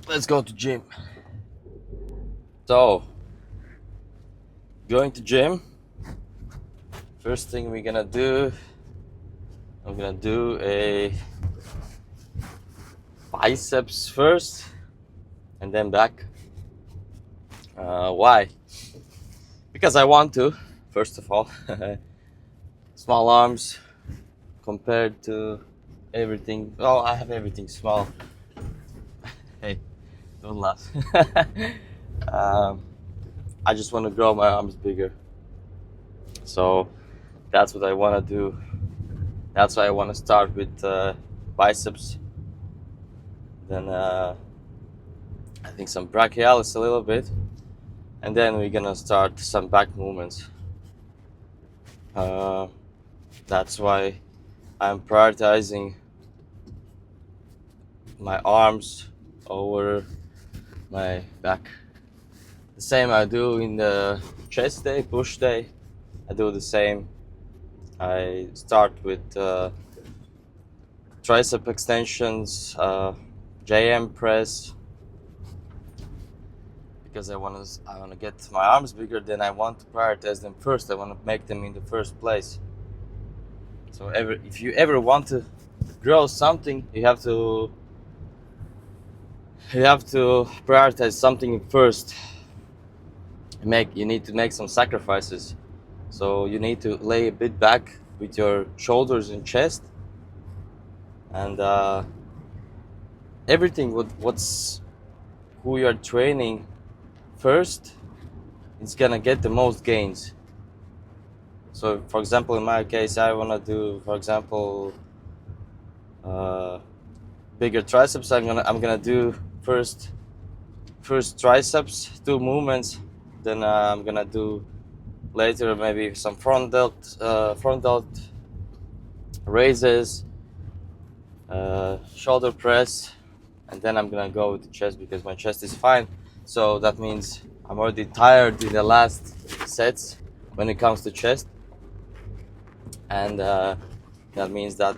let's go to gym. So, going to gym. First thing we're gonna do, I'm gonna do a biceps first, and then back. Why? Because I want to. First of all, small arms compared to everything. Oh, I have everything small. Hey, don't laugh. um, I just want to grow my arms bigger. So that's what I want to do. That's why I want to start with biceps. Then I think some brachialis a little bit. And then we're gonna start some back movements. That's why I'm prioritizing my arms over my back. The same I do in the chest day, push day. I do the same. I start with tricep extensions, JM press, because I want to get my arms bigger. Then I want to prioritize them first. I want to make them in the first place. So if you ever want to grow something, you have to prioritize something first. You need to make some sacrifices. So you need to lay a bit back with your shoulders and chest, and everything what's who you are training first, it's gonna get the most gains. So for example, in my case, I want to do, for example, bigger triceps. I'm gonna do first triceps, 2 movements. Then I'm gonna do later maybe some front delt raises, shoulder press, and then I'm gonna go with the chest because my chest is fine. So that means I'm already tired in the last sets when it comes to chest, and that means that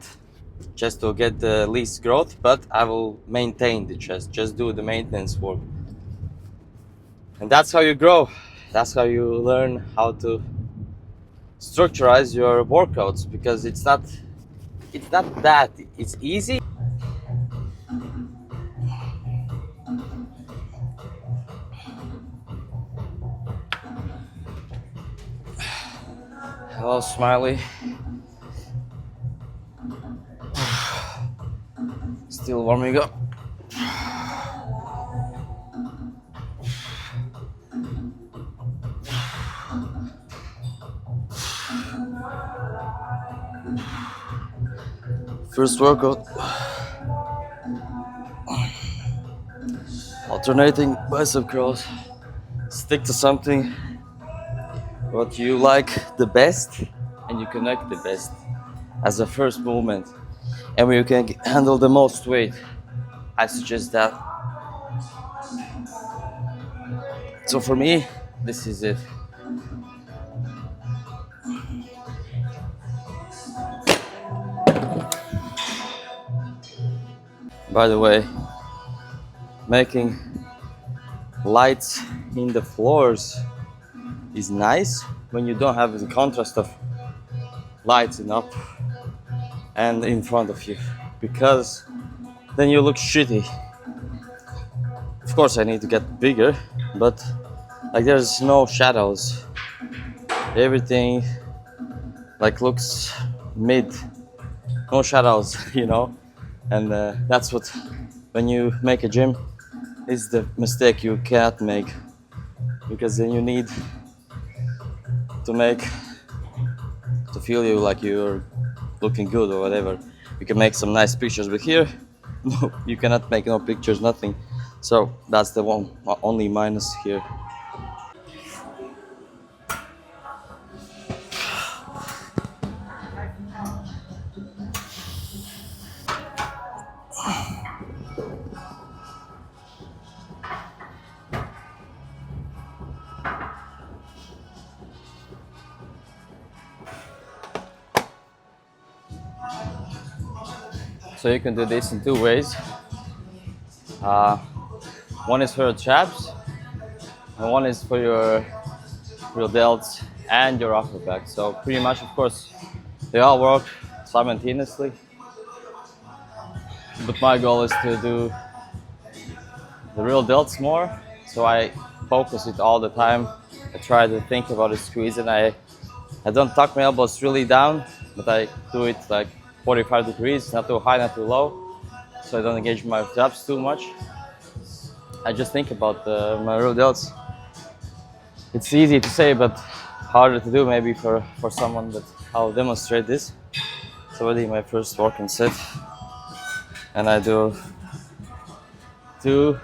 chest will get the least growth, but I will maintain the chest, just do the maintenance work. And that's how you grow. That's how you learn how to structurize your workouts, because it's not that it's easy. Hello, Smiley. Still warming up. First workout. Alternating bicep curls. Stick to something what you like the best and you connect the best as a first movement. And where you can handle the most weight, I suggest that. So for me, this is it. By the way, making lights in the floors is nice when you don't have the contrast of lights enough and in front of you, because then you look shitty. Of course I need to get bigger, but like there's no shadows. Everything like looks mid, no shadows, you know. And that's what, when you make a gym, is the mistake you can't make, because then you need to feel you like you're looking good or whatever. You can make some nice pictures, but here no, you cannot make no pictures, nothing. So that's the only minus here. So you can do this in 2 ways. One is for your traps, and one is for your delts and your upper back. So pretty much, of course, they all work simultaneously. But my goal is to do the real delts more, so I focus it all the time. I try to think about the squeeze, and I don't tuck my elbows really down, but I do it like 45 degrees, not too high, not too low, so I don't engage my traps too much. I just think about my real delts. It's easy to say, but harder to do maybe for someone, but I'll demonstrate this. It's already my first working set, and I do two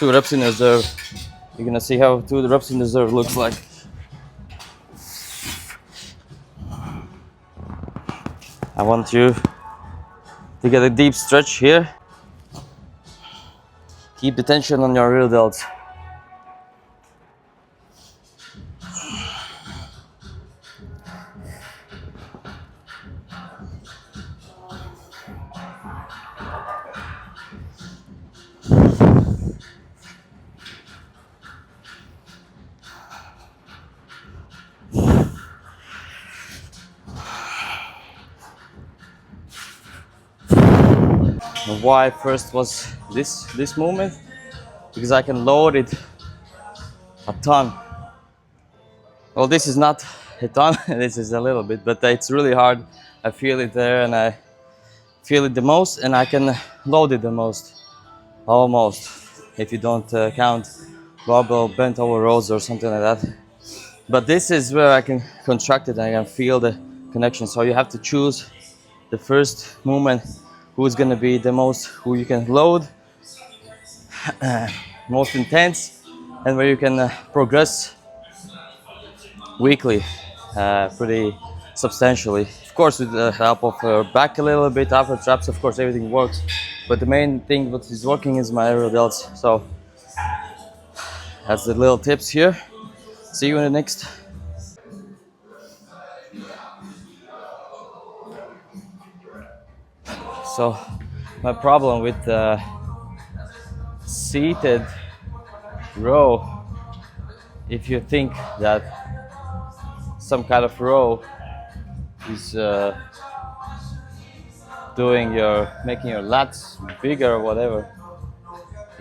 reps in reserve. You're gonna see how 2 reps in reserve looks like. I want you to get a deep stretch here. Keep the tension on your rear delts. Why first was this movement? Because I can load it a ton. Well, this is not a ton, this is a little bit, but it's really hard. I feel it there, and I feel it the most, and I can load it the most, almost, if you don't count barbell bent over rows or something like that. But this is where I can contract it and I can feel the connection. So you have to choose the first movement, who's gonna be the most, who you can load, most intense, and where you can progress weekly, pretty substantially. Of course, with the help of back a little bit, upper traps, of course, everything works. But the main thing what is working is my aerial delts. So that's the little tips here. See you in the next. So my problem with the seated row, if you think that some kind of row is making your lats bigger or whatever,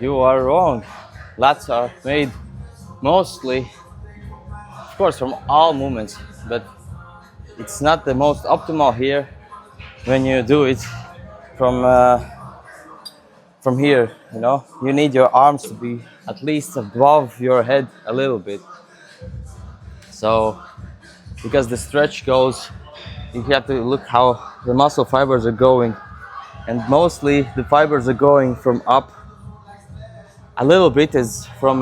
you are wrong. Lats are made mostly, of course, from all movements, but it's not the most optimal here when you do it from here. You know, you need your arms to be at least above your head a little bit. So because the stretch goes, you have to look how the muscle fibers are going, and mostly the fibers are going from up. A little bit is from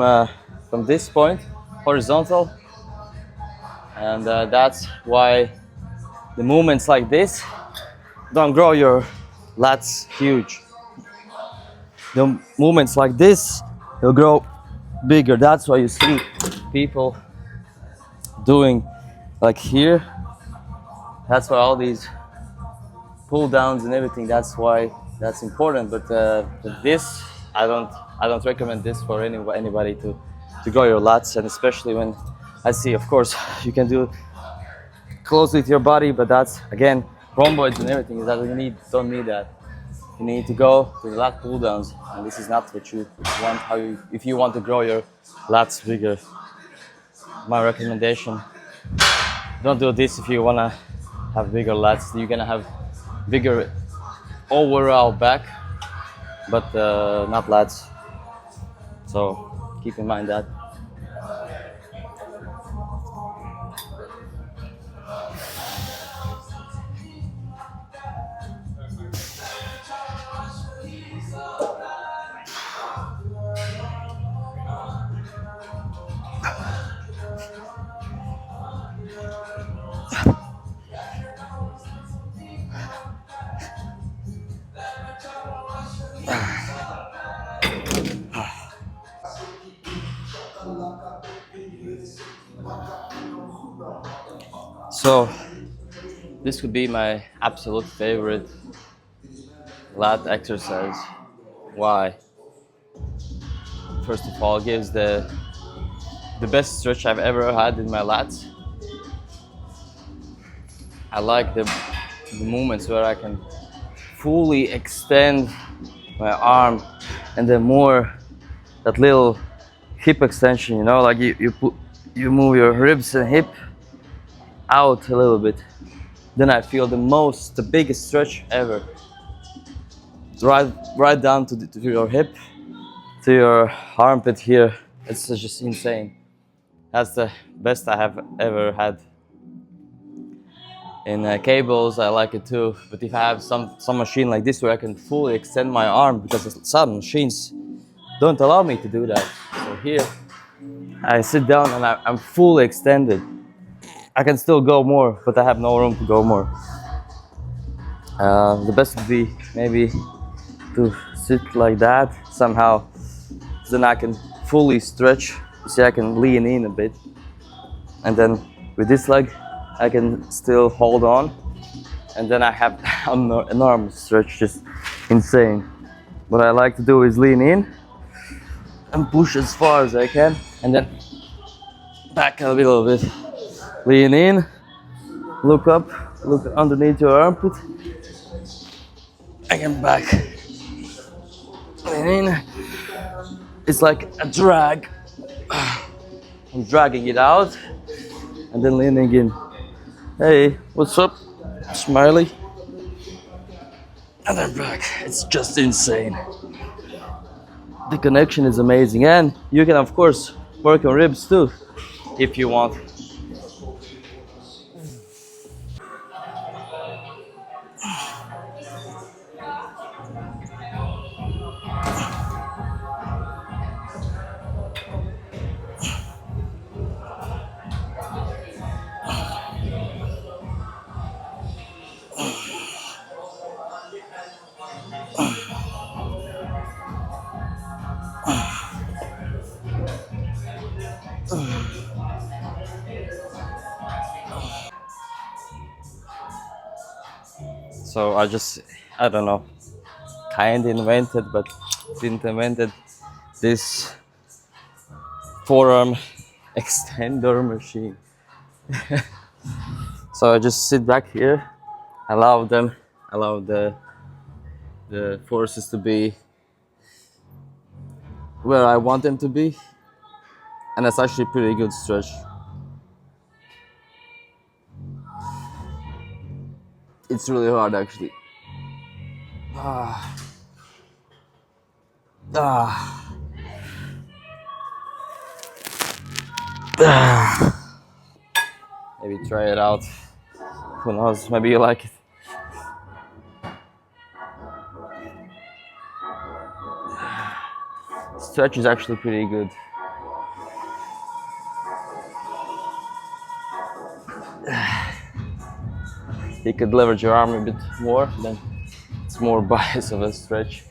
this point horizontal, and that's why the movements like this don't grow your lats huge. The movements like this, they'll grow bigger. That's why you see people doing like here. That's why all these pull downs and everything, that's why that's important. But this, I don't recommend this for anybody to grow your lats, and especially when I see, of course, you can do close with your body, but that's again rhomboids and everything. That you don't need that. You need to go to the lat pull downs, and this is not what you want. If you want to grow your lats bigger, my recommendation: don't do this if you wanna have bigger lats. You're gonna have bigger overall back, but not lats. So keep in mind that. So this could be my absolute favorite lat exercise. Why? first of all, gives the best stretch I've ever had in my lats. I like the moments where I can fully extend my arm, and then more that little hip extension, you know, like you move your ribs and hip out a little bit. Then I feel the biggest stretch ever. Right down to your hip, to your armpit here. It's just insane. That's the best I have ever had. In cables, I like it too. But if I have some machine like this where I can fully extend my arm, because some machines don't allow me to do that. So here, I sit down and I'm fully extended. I can still go more, but I have no room to go more. The best would be maybe to sit like that somehow. Then I can fully stretch. You see, I can lean in a bit. And then with this leg, I can still hold on. And then I have an enormous stretch, just insane. What I like to do is lean in and push as far as I can. And then back a little bit. Lean in, look up, look underneath your armpit. Again back. Lean in. It's like a drag. I'm dragging it out and then leaning in. Hey, what's up? Smiley. And then back. It's just insane. The connection is amazing. And you can, of course, work on ribs too, if you want. So I don't know, kind of invented, but didn't invented this forearm extender machine. So I just sit back here, allow the forces to be where I want them to be, and that's actually a pretty good stretch. It's really hard actually. Ah. Ah. Ah. Maybe try it out. Who knows? Maybe you like it. Stretch is actually pretty good. You could leverage your arm a bit more, then it's more bias of a stretch.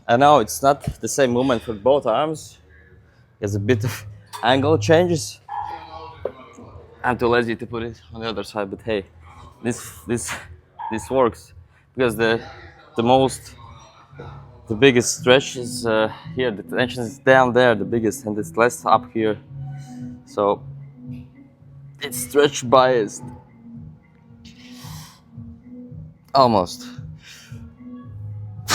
I know it's not the same movement for both arms. There's a bit of angle changes. I'm too lazy to put it on the other side, but hey, this works because the biggest stretch is here. The tension is down there, the biggest, and it's less up here. So it's stretch biased. Almost.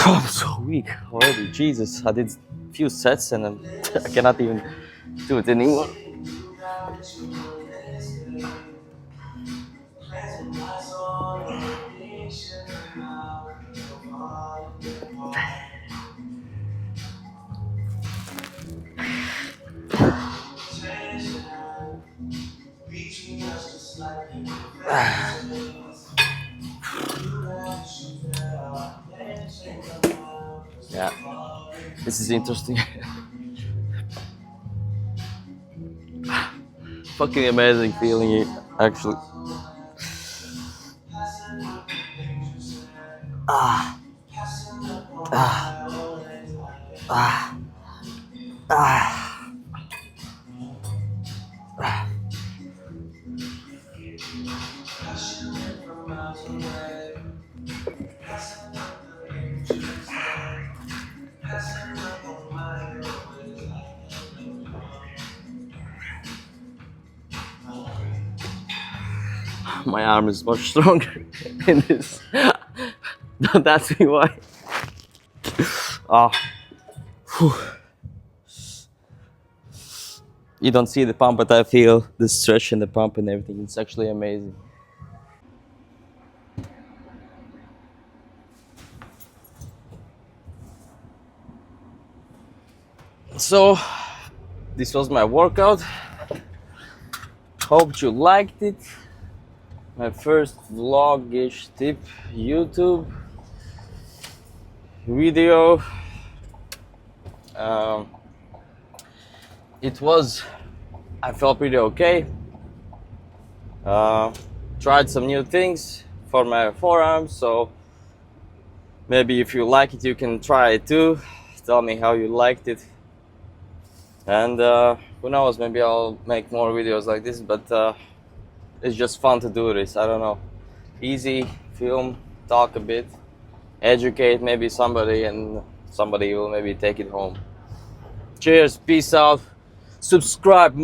I'm so weak already. Jesus, I did a few sets and I cannot even do it anymore. Yeah, this is interesting. Fucking amazing feeling, actually. Ah. Ah. Ah. Ah. My arm is much stronger in this. Don't ask me why. Ah, whew. You don't see the pump, but I feel the stretch in the pump and everything. It's actually amazing. So, this was my workout. Hope you liked it. My first vlog-ish tip YouTube video. I felt pretty okay. Tried some new things for my forearms, so maybe if you like it, you can try it too. Tell me how you liked it. And who knows, maybe I'll make more videos like this, but it's just fun to do this. I don't know. Easy, film, talk a bit, educate maybe somebody, and somebody will maybe take it home. Cheers, peace out, subscribe.